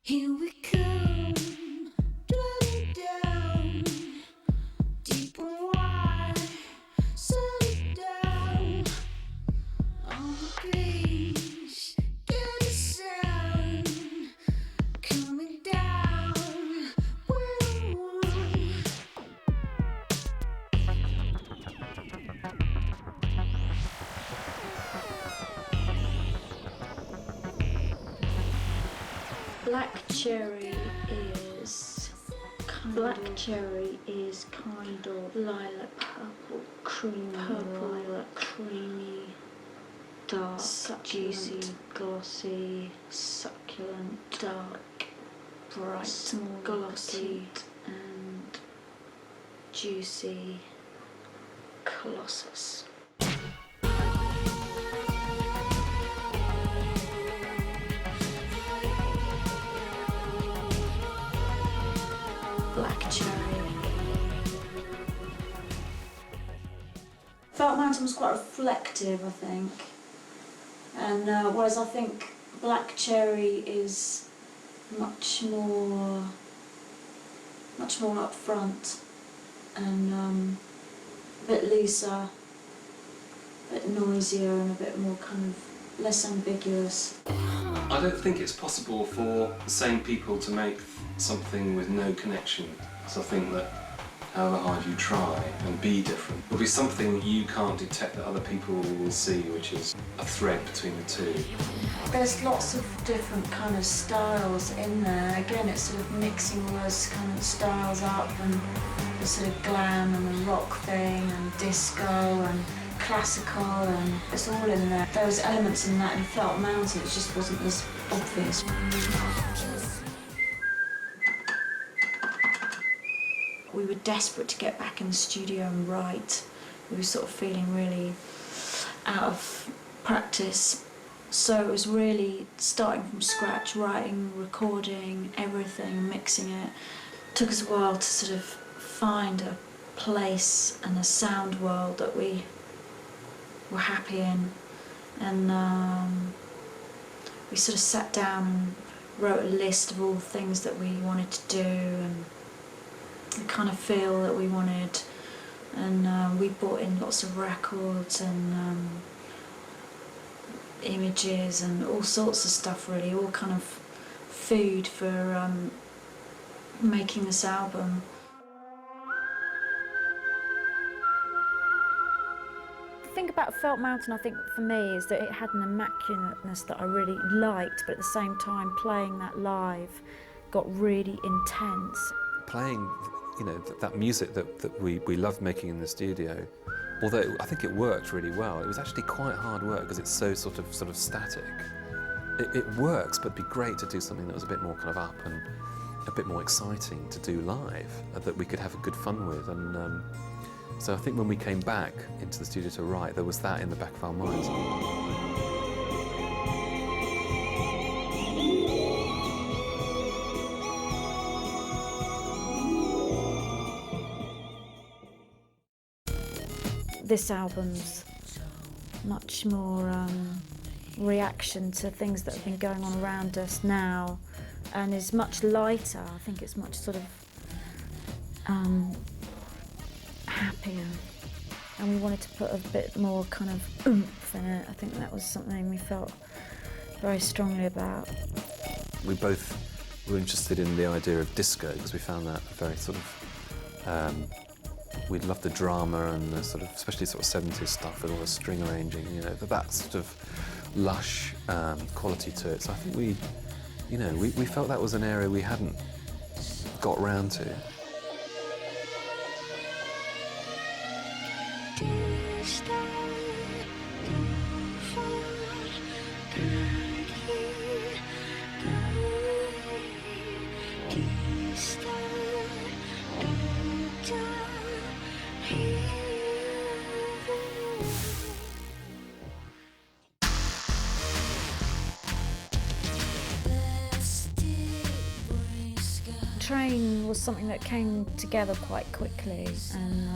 Here we come, driving down, deep and wide, settle down on the beach, get a sound coming down, Black cherry is kind of lilac lilac, creamy, dark, juicy, glossy, succulent, dark, bright, small, glossy, and juicy, colossus. Black cherry. Felt Mountain was quite reflective, I think, and whereas I think Black Cherry is much more upfront and a bit looser, a bit noisier, and a bit more kind of less ambiguous. I don't think it's possible for the same people to make something with no connection. So I think that however hard you try and be different, there'll be something that you can't detect that other people will see, which is a thread between the two. There's lots of different kind of styles in there. Again, it's sort of mixing all those kind of styles up, and the sort of glam and the rock thing and disco and classical, and it's all in there. There was elements in that in Felt Mountain, it just wasn't as obvious. We were desperate to get back in the studio and write. We were sort of feeling really out of practice. So it was really starting from scratch, writing, recording, everything, mixing it. It took us a while to sort of find a place and a sound world that we were happy in. And we sort of sat down and wrote a list of all the things that we wanted to do and the kind of feel that we wanted, and we brought in lots of records and images and all sorts of stuff, really, all kind of food for making this album. The thing about Felt Mountain, I think, for me, is that it had an immaculateness that I really liked, but at the same time, playing that live got really intense. Playing, you know, that music that we loved making in the studio, although I think it worked really well, it was actually quite hard work because it's so sort of static. It works, but it'd be great to do something that was a bit more kind of up and a bit more exciting to do live, that we could have a good fun with. And so I think when we came back into the studio to write, there was that in the back of our minds. This album's much more reaction to things that have been going on around us now, and is much lighter. I think it's much sort of happier, and we wanted to put a bit more kind of oomph in it. I think that was something we felt very strongly about. We both were interested in the idea of disco because we found that very sort of we loved the drama and the sort of, especially sort of 70s stuff with all the string arranging, you know, that sort of lush quality to it. So I think we felt that was an area we hadn't got round to. Train was something that came together quite quickly, and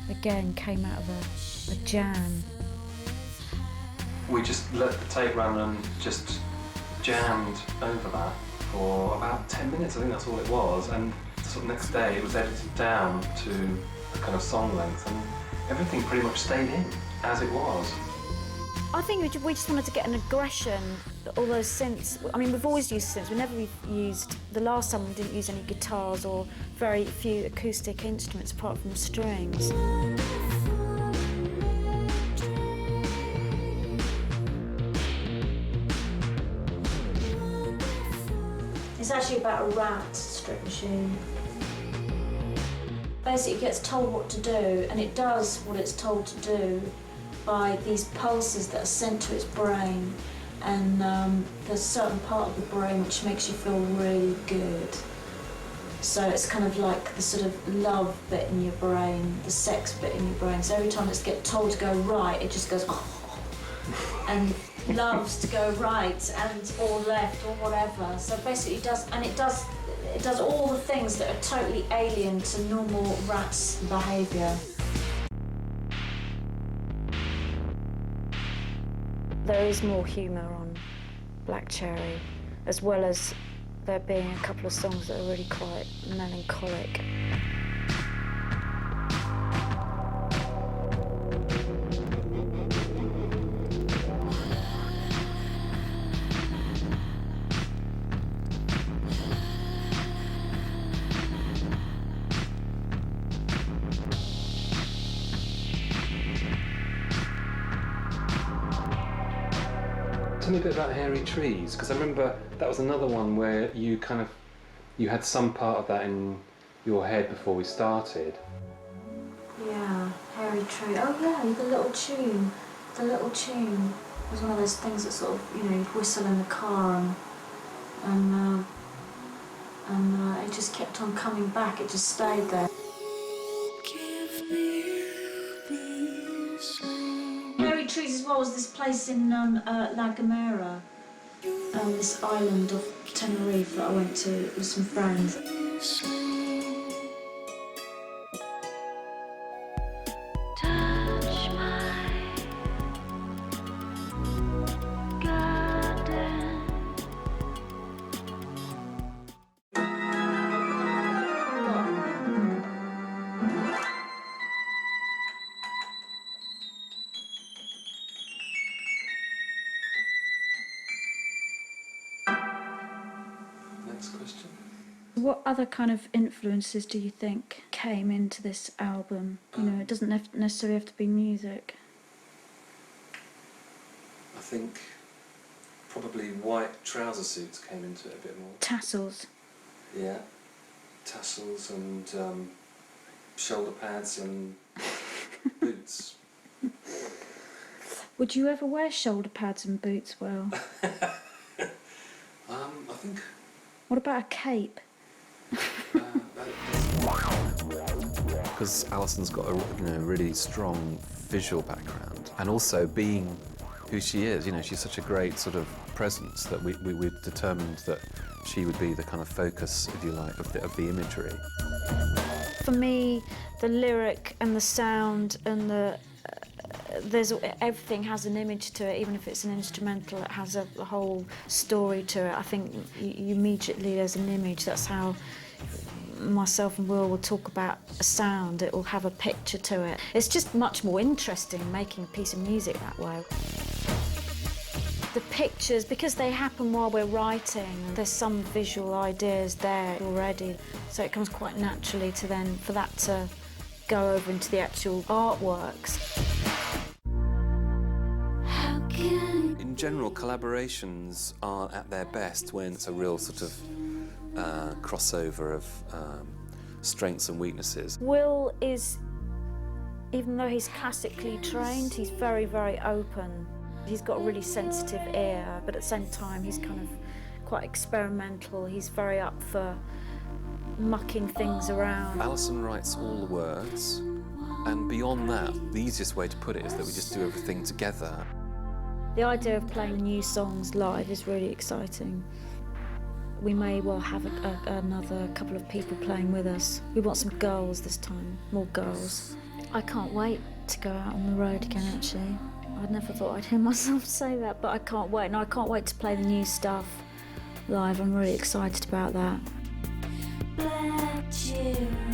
again came out of a jam. We just let the tape run and just jammed over that for about 10 minutes, I think that's all it was, and sort of next day it was edited down to a kind of song length, and everything pretty much stayed in as it was. I think we just wanted to get an aggression, all those synths. I mean, we've always used synths. We never used, the last time we didn't use any guitars or very few acoustic instruments apart from strings. It's actually about a rat strip machine. Basically, it gets told what to do, and it does what it's told to do by these pulses that are sent to its brain, and there's a certain part of the brain which makes you feel really good. So it's kind of like the sort of love bit in your brain, the sex bit in your brain. So every time it's get told to go right, it just goes oh, and loves to go right and or left or whatever. So basically it does all the things that are totally alien to normal rats' behaviour. There is more humour on Black Cherry, as well as there being a couple of songs that are really quite melancholic. Tell me a bit about Hairy Trees, because I remember that was another one where you had some part of that in your head before we started. Yeah, Hairy Tree. Oh yeah, the little tune. The little tune was one of those things that sort of, you know, you'd whistle in the car and it just kept on coming back. It just stayed there. Hairy Trees as well was this place in La Gomera, this island of Tenerife that I went to with some friends. Next question. What other kind of influences do you think came into this album? You know, it doesn't necessarily have to be music. I think probably white trouser suits came into it a bit more. Tassels. Yeah, tassels and shoulder pads and boots. Would you ever wear shoulder pads and boots well? I think. What about a cape? Because Alison's got a really strong visual background, and also being who she is, she's such a great sort of presence that we've determined that she would be the kind of focus, if you like, of the imagery. For me, the lyric and the sound and everything has an image to it. Even if it's an instrumental, it has a whole story to it. I think you immediately, there's an image. That's how myself and Will talk about a sound. It will have a picture to it. It's just much more interesting making a piece of music that way. The pictures, because they happen while we're writing, there's some visual ideas there already, so it comes quite naturally to then for that to go over into the actual artworks. In general, collaborations are at their best when it's a real sort of crossover of strengths and weaknesses. Will is, even though he's classically trained, he's very, very open. He's got a really sensitive ear, but at the same time he's kind of quite experimental. He's very up for mucking things around. Alison writes all the words, and beyond that, the easiest way to put it is that we just do everything together. The idea of playing new songs live is really exciting. We may well have another couple of people playing with us. We want some girls this time, more girls. I can't wait to go out on the road again, actually. I'd never thought I'd hear myself say that, but I can't wait. And I can't wait to play the new stuff. live. I'm really excited about that. Black children.